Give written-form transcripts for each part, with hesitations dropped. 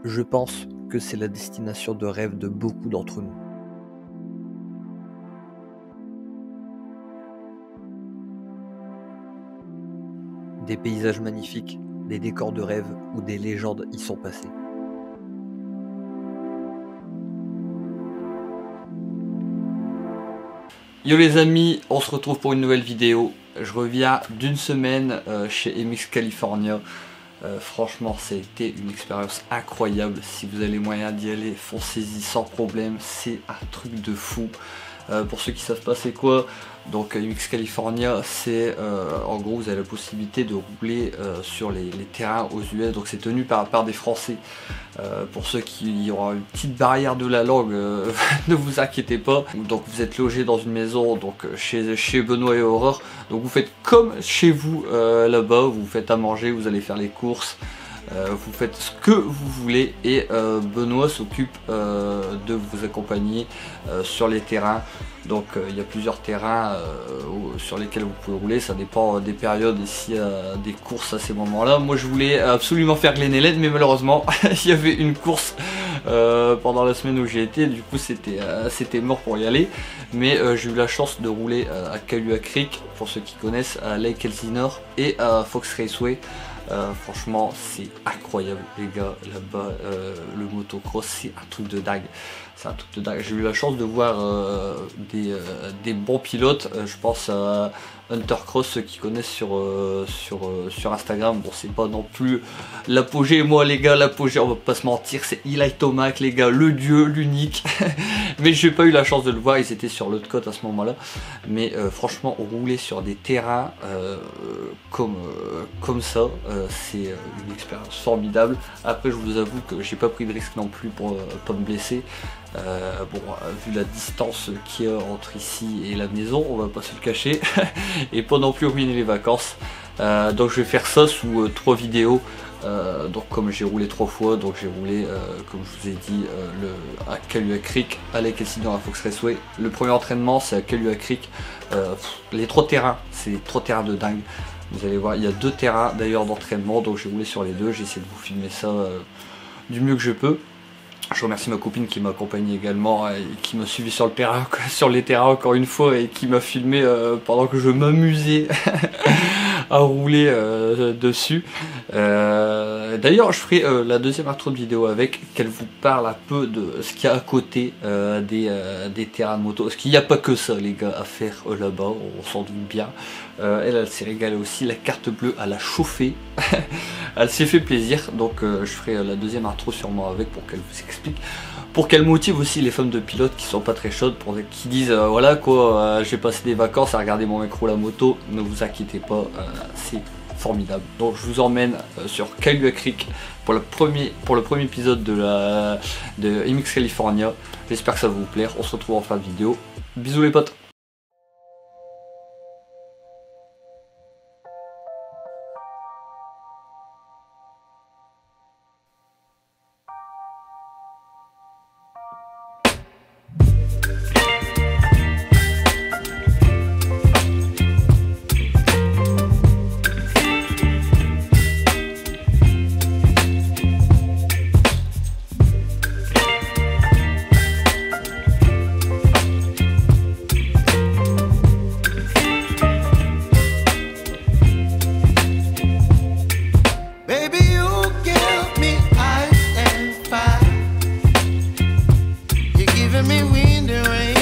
Je pense que c'est la destination de rêve de beaucoup d'entre nous. Des paysages magnifiques, des décors de rêve où des légendes y sont passées. Yo les amis, on se retrouve pour une nouvelle vidéo. Je reviens d'une semaine chez MX California. Franchement, ça a été une expérience incroyable. Si vous avez les moyens d'y aller, foncez-y sans problème. C'est un truc de fou. Pour ceux qui savent pas c'est quoi, donc MX California, c'est en gros vous avez la possibilité de rouler sur les terrains aux US. Donc c'est tenu par des Français. Pour ceux qui auront une petite barrière de la langue, ne vous inquiétez pas. Donc vous êtes logé dans une maison, donc chez Benoît et Aurore. Donc vous faites comme chez vous là-bas, vous faites à manger, vous allez faire les courses. Vous faites ce que vous voulez et Benoît s'occupe de vous accompagner sur les terrains. Donc il y a plusieurs terrains sur lesquels vous pouvez rouler, ça dépend des périodes et s'il y a des courses à ces moments là. Moi je voulais absolument faire Glen Helen, mais malheureusement il y avait une course pendant la semaine où j'ai été, du coup c'était mort pour y aller. Mais j'ai eu la chance de rouler à Kailua Creek, pour ceux qui connaissent, à Lake Elsinore et à Fox Raceway. Franchement c'est incroyable les gars, là-bas le motocross c'est un truc de dingue. C'est un truc de dingue. J'ai eu la chance de voir des bons pilotes, je pense à Hunter Cross, ceux qui connaissent sur Instagram. Bon, c'est pas non plus l'apogée, moi les gars, l'apogée on va pas se mentir, c'est Eli Tomac les gars, le dieu, l'unique. Mais j'ai pas eu la chance de le voir, ils étaient sur l'autre côte à ce moment là. Mais franchement rouler sur des terrains comme ça, c'est une expérience formidable. Après je vous avoue que j'ai pas pris de risque non plus pour pas me blesser. Vu la distance qu'il y a entre ici et la maison, on va pas se le cacher, et pas non plus ruiner les vacances. Donc je vais faire ça sous 3 vidéos. Donc comme j'ai roulé 3 fois, donc j'ai roulé comme je vous ai dit à Kailua Creek, à Lake Elsinore, à Fox Raceway. Le premier entraînement c'est à Kailua Creek. Les 3 terrains, c'est 3 terrains de dingue. Vous allez voir, il y a 2 terrains d'ailleurs d'entraînement, donc j'ai roulé sur les 2, j'ai essayé de vous filmer ça du mieux que je peux. Je remercie ma copine qui m'a accompagné également et qui m'a suivi sur le terrain, sur les terrains encore une fois, et qui m'a filmé pendant que je m'amusais à rouler dessus. D'ailleurs je ferai la deuxième intro de vidéo avec, qu'elle vous parle un peu de ce qu'il y a à côté des terrains de moto. Parce qu'il n'y a pas que ça les gars à faire là-bas, on s'en doute bien. Elle s'est régalée aussi, la carte bleue elle a chauffé. Elle s'est fait plaisir, donc je ferai la deuxième intro sûrement avec pour qu'elle vous explique, pour qu'elle motive aussi les femmes de pilotes qui sont pas très chaudes, pour qui disent voilà quoi, j'ai passé des vacances à regarder mon mec rouler la moto. Ne vous inquiétez pas, c'est formidable. Donc je vous emmène sur Kailua Creek pour le premier épisode de MX California. J'espère que ça va vous plaire, on se retrouve en fin de vidéo. Bisous les potes. Baby, you give me midnight.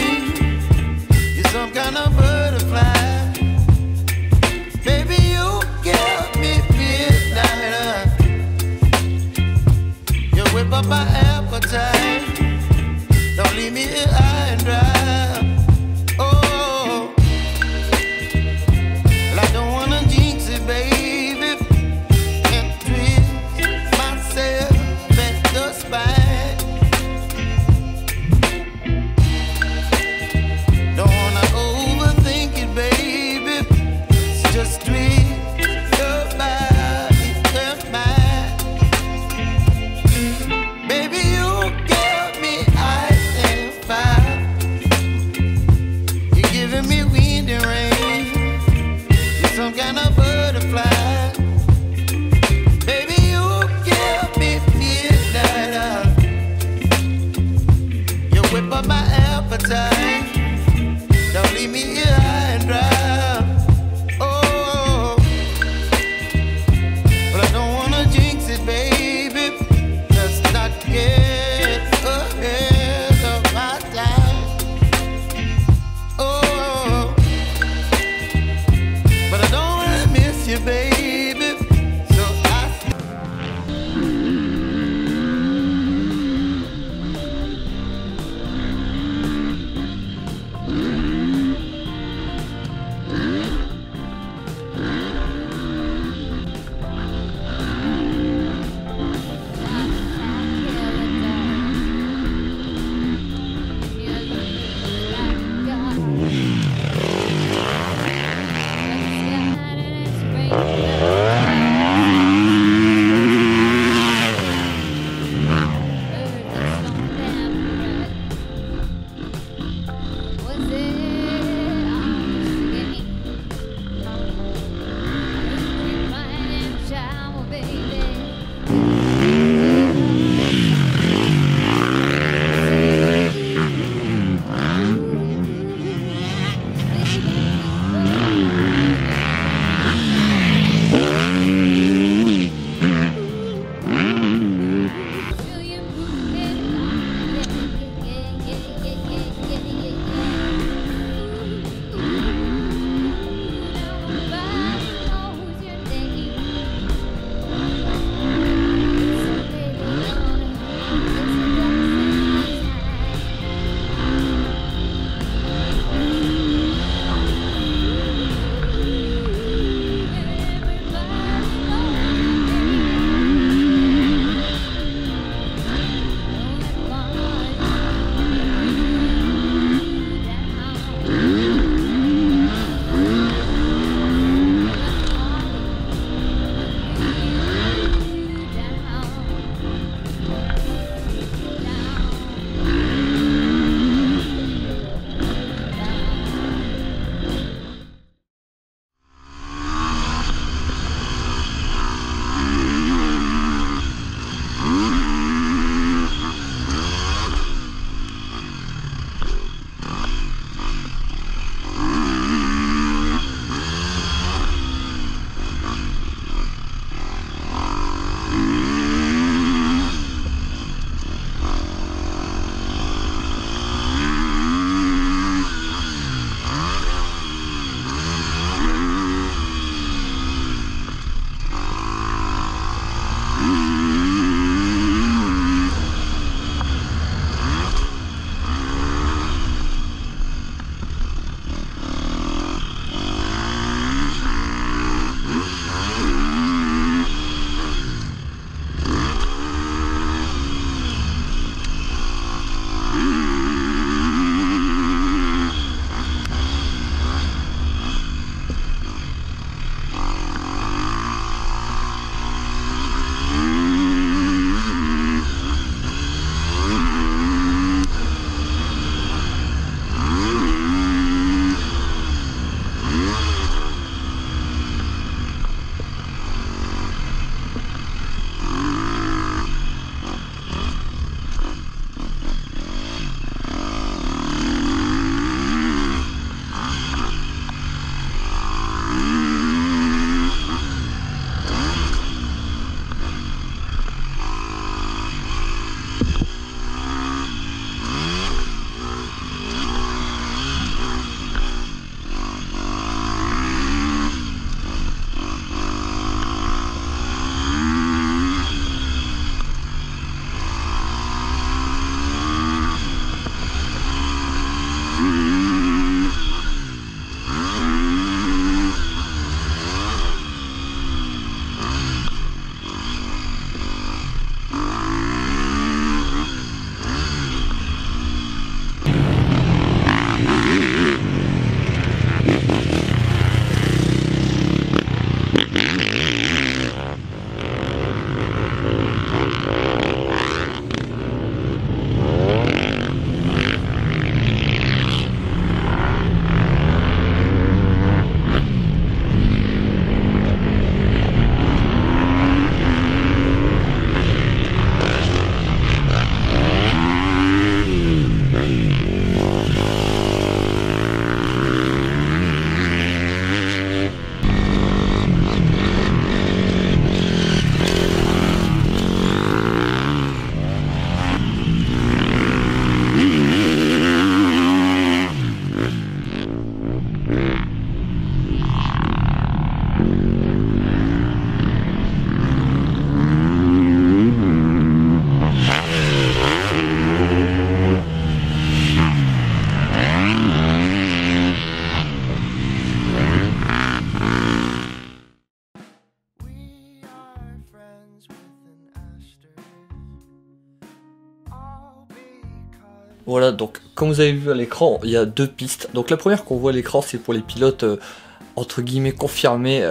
Voilà, donc comme vous avez vu à l'écran, il y a deux pistes. Donc la première qu'on voit à l'écran, c'est pour les pilotes entre guillemets confirmé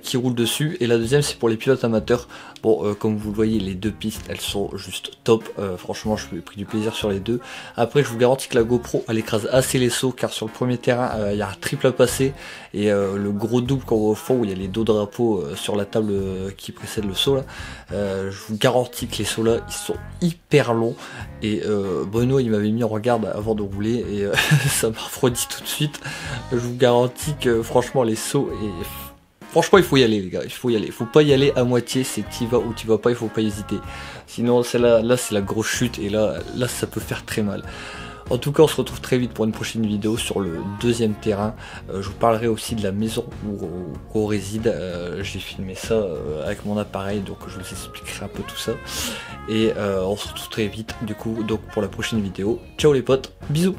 qui roule dessus, et la deuxième c'est pour les pilotes amateurs. Bon, comme vous le voyez, les deux pistes elles sont juste top, franchement j'ai pris du plaisir sur les deux. Après je vous garantis que la GoPro elle écrase assez les sauts, car sur le premier terrain il y a un triple à passer, et le gros double qu'on voit au fond où il y a les deux drapeaux sur la table qui précède le saut là, je vous garantis que les sauts là ils sont hyper longs, et Bruno il m'avait mis en regarde avant de rouler, et ça m'a refroidi tout de suite. Je vous garantis que franchement les sauts, et franchement il faut y aller les gars, il faut y aller, faut pas y aller à moitié, c'est t'y vas ou t'y vas pas, il faut pas hésiter, sinon c'est là c'est la grosse chute, et là ça peut faire très mal. En tout cas on se retrouve très vite pour une prochaine vidéo sur le deuxième terrain. Je vous parlerai aussi de la maison où on réside, j'ai filmé ça avec mon appareil, donc je vous expliquerai un peu tout ça, et on se retrouve très vite du coup donc pour la prochaine vidéo. Ciao les potes, bisous.